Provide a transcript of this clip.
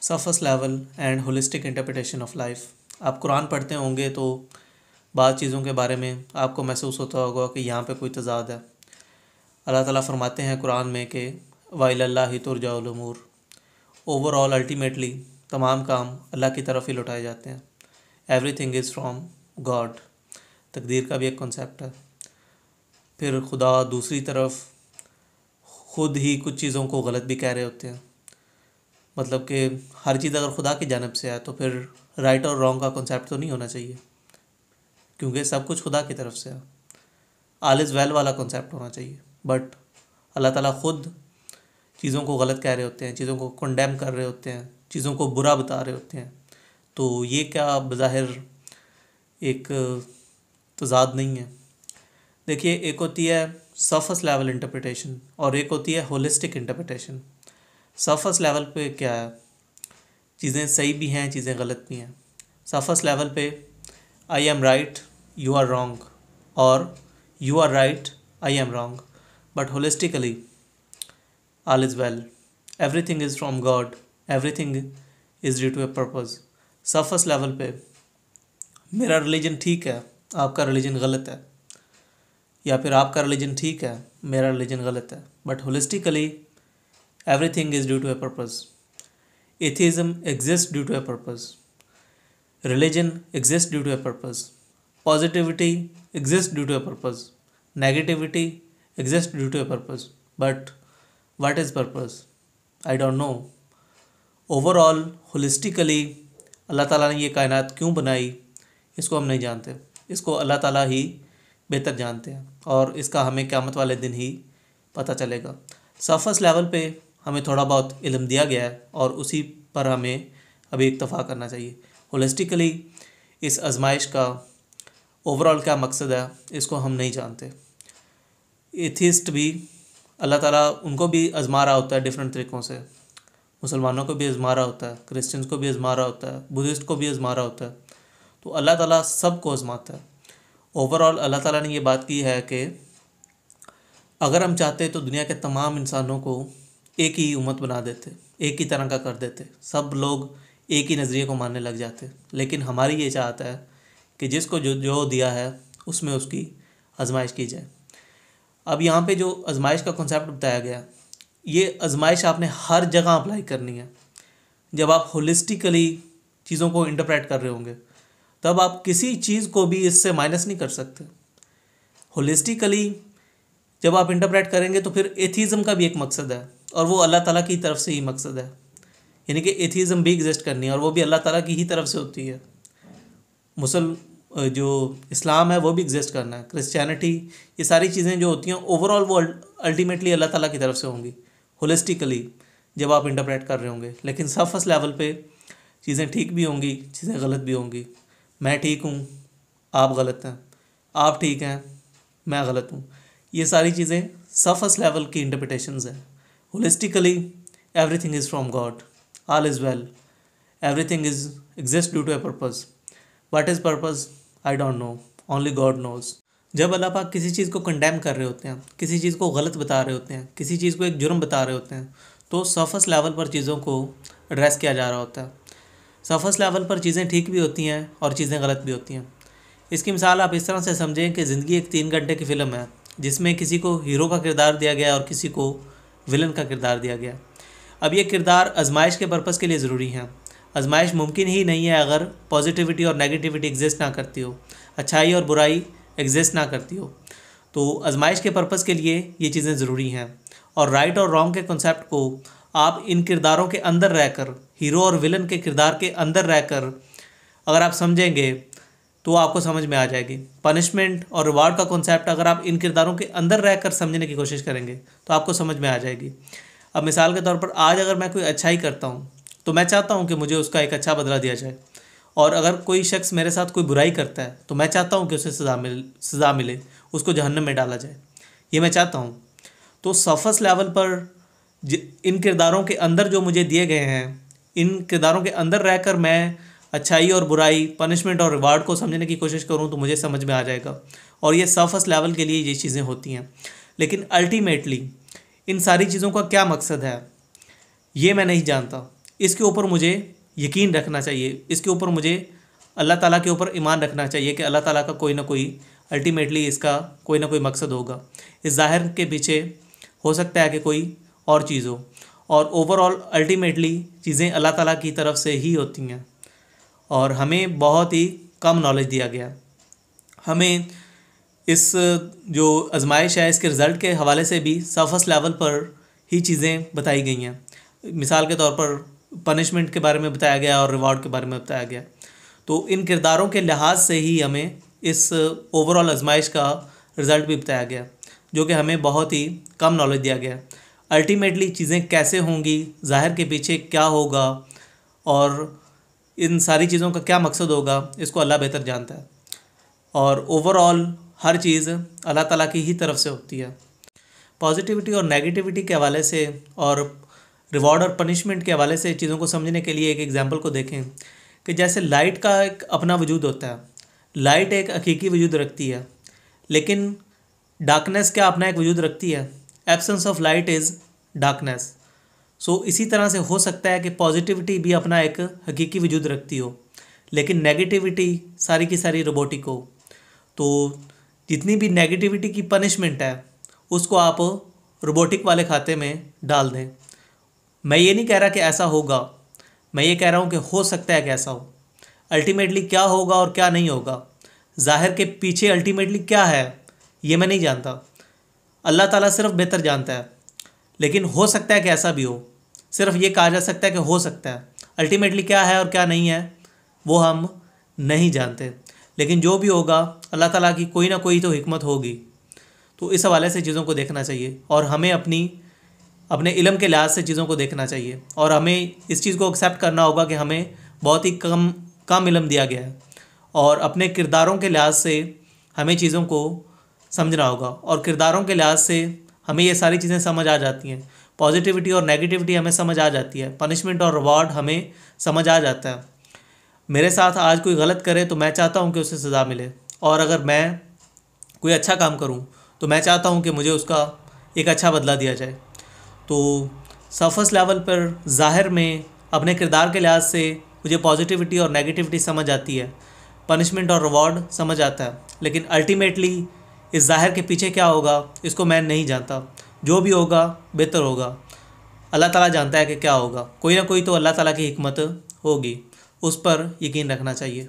Surface level and holistic interpretation of life. आप कुरान पढ़ते होंगे तो बाद चीज़ों के बारे में आपको महसूस होता होगा कि यहाँ पे कोई तज़ाद है। अल्लाह ताला फरमाते हैं कुरान में कि वाइलल्लाहि तुरजाउल उमूर, ओवरऑल अल्टीमेटली तमाम काम अल्लाह की तरफ ही लौटाए जाते हैं। एवरीथिंग इज़ फ्रॉम गॉड, तकदीर का भी एक कॉन्सेप्ट है। फिर खुदा दूसरी तरफ ख़ुद ही कुछ चीज़ों को गलत भी कह रहे होते हैं। मतलब कि हर चीज़ अगर खुदा की जानिब से है तो फिर राइट और रॉन्ग का कॉन्सेप्ट तो नहीं होना चाहिए, क्योंकि सब कुछ खुदा की तरफ से है। ऑल इज़ वेल वाला कॉन्सेप्ट होना चाहिए। बट अल्लाह ताला ख़ुद चीज़ों को गलत कह रहे होते हैं, चीज़ों को कंडेम कर रहे होते हैं, चीज़ों को बुरा बता रहे होते हैं। तो ये क्या बज़ाहिर एक तज़ाद नहीं है? देखिए, एक होती है सरफेस लेवल इंटरप्रिटेशन और एक होती है होलिस्टिक इंटरप्रिटेशन। सरफेस लेवल पे क्या है, चीज़ें सही भी हैं, चीज़ें गलत भी हैं। सरफेस लेवल पे I am right, you are wrong, और you are right, I am wrong. But holistically all is well, everything is from God, everything is due to a purpose. Surface level पे मेरा religion ठीक है, आपका religion गलत है, या फिर आपका रिलीजन ठीक है, मेरा रिलीजन गलत है। But holistically everything is due to a purpose. Atheism exists due to a purpose. Religion exists due to a purpose. Positivity exists due to a purpose. Negativity exists due to a purpose. But what is purpose? I don't know. Overall, holistically, अल्लाह ताला ने ये कायनात क्यों बनाई, इसको हम नहीं जानते। इसको अल्लाह ताला ही बेहतर जानते हैं, और इसका हमें क़यामत वाले दिन ही पता चलेगा। सरफेस लेवल पे हमें थोड़ा बहुत इल्म दिया गया है और उसी पर हमें अभी इक्तफ़ा करना चाहिए। होलिस्टिकली इस आजमाइश का ओवरऑल क्या मकसद है, इसको हम नहीं जानते। एथिस्ट भी अल्लाह ताला उनको भी आजमा रहा होता है डिफरेंट तरीक़ों से। मुसलमानों को भी आजमा रहा होता है, क्रिश्चियंस को भी आजमा रहा होता है, बुद्धिस्ट को भी आजमा रहा होता है। तो अल्लाह ताला सबको आजमाता है। ओवरऑल अल्लाह ताला ने ये बात की है कि अगर हम चाहते तो दुनिया के तमाम इंसानों को एक ही उम्मत बना देते, एक ही तरह का कर देते, सब लोग एक ही नज़रिए को मानने लग जाते। लेकिन हमारी ये चाहता है कि जिसको जो जो दिया है उसमें उसकी आजमाइश की जाए। अब यहाँ पे जो आजमाइश का कॉन्सेप्ट बताया गया, ये आजमाइश आपने हर जगह अप्लाई करनी है। जब आप होलिस्टिकली चीज़ों को इंटरप्रेट कर रहे होंगे तब आप किसी चीज़ को भी इससे माइनस नहीं कर सकते। होलिस्टिकली जब आप इंटरप्रेट करेंगे तो फिर एथीज़म का भी एक मकसद है, और वो अल्लाह ताला की तरफ से ही मकसद है। यानी कि एथीज़म भी एग्जिस्ट करनी है और वो भी अल्लाह ताला की ही तरफ से होती है। जो इस्लाम है वो भी एग्जिस्ट करना है, क्रिश्चियनिटी, ये सारी चीज़ें जो होती हैं ओवरऑल वो अल्टीमेटली अल्लाह ताला की तरफ से होंगी होलिस्टिकली जब आप इंटरप्रेट कर रहे होंगे। लेकिन सरफेस लेवल पे चीज़ें ठीक भी होंगी, चीज़ें गलत भी होंगी। मैं ठीक हूँ, आप गलत हैं, आप ठीक हैं, मैं गलत हूँ। ये सारी चीज़ें सरफेस लेवल की इंटरप्रिटेशंस हैं। Holistically everything is from God, all is well, everything is exist due to a purpose. What is purpose? I don't know, only God knows. जब अल्लाह पाक किसी चीज़ को कंडेम कर रहे होते हैं, किसी चीज़ को गलत बता रहे होते हैं, किसी चीज़ को एक जुर्म बता रहे होते हैं, तो सरफेस लेवल पर चीज़ों को एड्रेस किया जा रहा होता है। सरफेस लेवल पर चीज़ें ठीक भी होती हैं और चीज़ें गलत भी होती हैं। इसकी मिसाल आप इस तरह से समझें कि ज़िंदगी एक 3 घंटे की फ़िल्म है जिसमें किसी को हीरो का किरदार दिया गया और किसी को विलन का किरदार दिया गया। अब ये किरदार आजमाइश के पर्पज़ के लिए ज़रूरी हैं। आजमाइश मुमकिन ही नहीं है अगर पॉजिटिविटी और नेगेटिविटी एग्जिस्ट ना करती हो, अच्छाई और बुराई एग्जिस्ट ना करती हो। तो आजमाइश के पर्पज़ के लिए ये चीज़ें ज़रूरी हैं। और राइट और रॉन्ग के कॉन्सेप्ट को आप इन किरदारों के अंदर रहकर, हीरो और विलन के किरदार के अंदर रहकर अगर आप समझेंगे तो आपको समझ में आ जाएगी। पनिशमेंट और रिवार्ड का कॉन्सेप्ट अगर आप इन किरदारों के अंदर रहकर समझने की कोशिश करेंगे तो आपको समझ में आ जाएगी। अब मिसाल के तौर पर आज अगर मैं कोई अच्छाई करता हूँ तो मैं चाहता हूँ कि मुझे उसका एक अच्छा बदला दिया जाए, और अगर कोई शख्स मेरे साथ कोई बुराई करता है तो मैं चाहता हूँ कि उसे सज़ा मिले, उसको जहन्नम में डाला जाए, ये मैं चाहता हूँ। तो सरफेस लेवल पर इन किरदारों के अंदर जो मुझे दिए गए हैं, इन किरदारों के अंदर रहकर मैं अच्छाई और बुराई, पनिशमेंट और रिवार्ड को समझने की कोशिश करूं तो मुझे समझ में आ जाएगा। और ये सरफेस लेवल के लिए ये चीज़ें होती हैं। लेकिन अल्टीमेटली इन सारी चीज़ों का क्या मकसद है ये मैं नहीं जानता। इसके ऊपर मुझे यकीन रखना चाहिए, इसके ऊपर मुझे अल्लाह ताला के ऊपर ईमान रखना चाहिए कि अल्लाह ताला का कोई ना कोई अल्टीमेटली इसका कोई ना कोई मकसद होगा। इस ज़ाहिर के पीछे हो सकता है कि कोई और चीज़ हो, और ओवरऑल अल्टीमेटली चीज़ें अल्लाह ताला की तरफ से ही होती हैं। और हमें बहुत ही कम नॉलेज दिया गया। हमें इस जो आजमाइश है इसके रिज़ल्ट के हवाले से भी सरफेस लेवल पर ही चीज़ें बताई गई हैं। मिसाल के तौर पर पनिशमेंट के बारे में बताया गया और रिवॉर्ड के बारे में बताया गया। तो इन किरदारों के लिहाज से ही हमें इस ओवरऑल आजमाइश का रिज़ल्ट भी बताया गया, जो कि हमें बहुत ही कम नॉलेज दिया गया। अल्टीमेटली चीज़ें कैसे होंगी, ज़ाहिर के पीछे क्या होगा और इन सारी चीज़ों का क्या मकसद होगा, इसको अल्लाह बेहतर जानता है। और ओवरऑल हर चीज़ अल्लाह ताला की ही तरफ से होती है। पॉजिटिविटी और नेगेटिविटी के हवाले से और रिवॉर्ड और पनिशमेंट के हवाले से चीज़ों को समझने के लिए एक एग्जांपल को देखें कि जैसे लाइट का एक अपना वजूद होता है। लाइट एक हकीकी वजूद रखती है, लेकिन डार्कनेस क्या अपना एक वजूद रखती है? Absence of light is darkness. So इसी तरह से हो सकता है कि पॉजिटिविटी भी अपना एक हकीकी वजूद रखती हो, लेकिन नेगेटिविटी सारी की सारी रोबोटिक हो। तो जितनी भी नेगेटिविटी की पनिशमेंट है उसको आप रोबोटिक वाले खाते में डाल दें। मैं ये नहीं कह रहा कि ऐसा होगा, मैं ये कह रहा हूँ कि हो सकता है कि ऐसा हो। अल्टीमेटली क्या होगा और क्या नहीं होगा, ज़ाहिर के पीछे अल्टीमेटली क्या है, ये मैं नहीं जानता। अल्लाह ताला सिर्फ बेहतर जानता है। लेकिन हो सकता है कि ऐसा भी हो, सिर्फ ये कहा जा सकता है कि हो सकता है। अल्टीमेटली क्या है और क्या नहीं है वो हम नहीं जानते। लेकिन जो भी होगा अल्लाह ताला की कोई ना कोई तो हिकमत होगी। तो इस हवाले से चीज़ों को देखना चाहिए और हमें अपने इल्म के लिहाज से चीज़ों को देखना चाहिए। और हमें इस चीज़ को एक्सेप्ट करना होगा कि हमें बहुत ही कम इल्म दिया गया है, और अपने किरदारों के लिहाज से हमें चीज़ों को समझना होगा। और किरदारों के लिहाज से हमें ये सारी चीज़ें समझ आ जाती हैं। पॉजिटिविटी और नेगेटिविटी हमें समझ आ जाती है, पनिशमेंट और रिवॉर्ड हमें समझ आ जाता है। मेरे साथ आज कोई गलत करे तो मैं चाहता हूँ कि उसे सज़ा मिले, और अगर मैं कोई अच्छा काम करूँ तो मैं चाहता हूँ कि मुझे उसका एक अच्छा बदला दिया जाए। तो सरफेस लेवल पर ज़ाहिर में अपने किरदार के लिहाज से मुझे पॉजिटिविटी और नेगेटिविटी समझ आती है, पनिशमेंट और रिवॉर्ड समझ आता है, लेकिन अल्टीमेटली इस ज़ाहिर के पीछे क्या होगा इसको मैं नहीं जानता। जो भी होगा बेहतर होगा। अल्लाह ताला जानता है कि क्या होगा। कोई ना कोई तो अल्लाह ताला की हिकमत होगी, उस पर यकीन रखना चाहिए।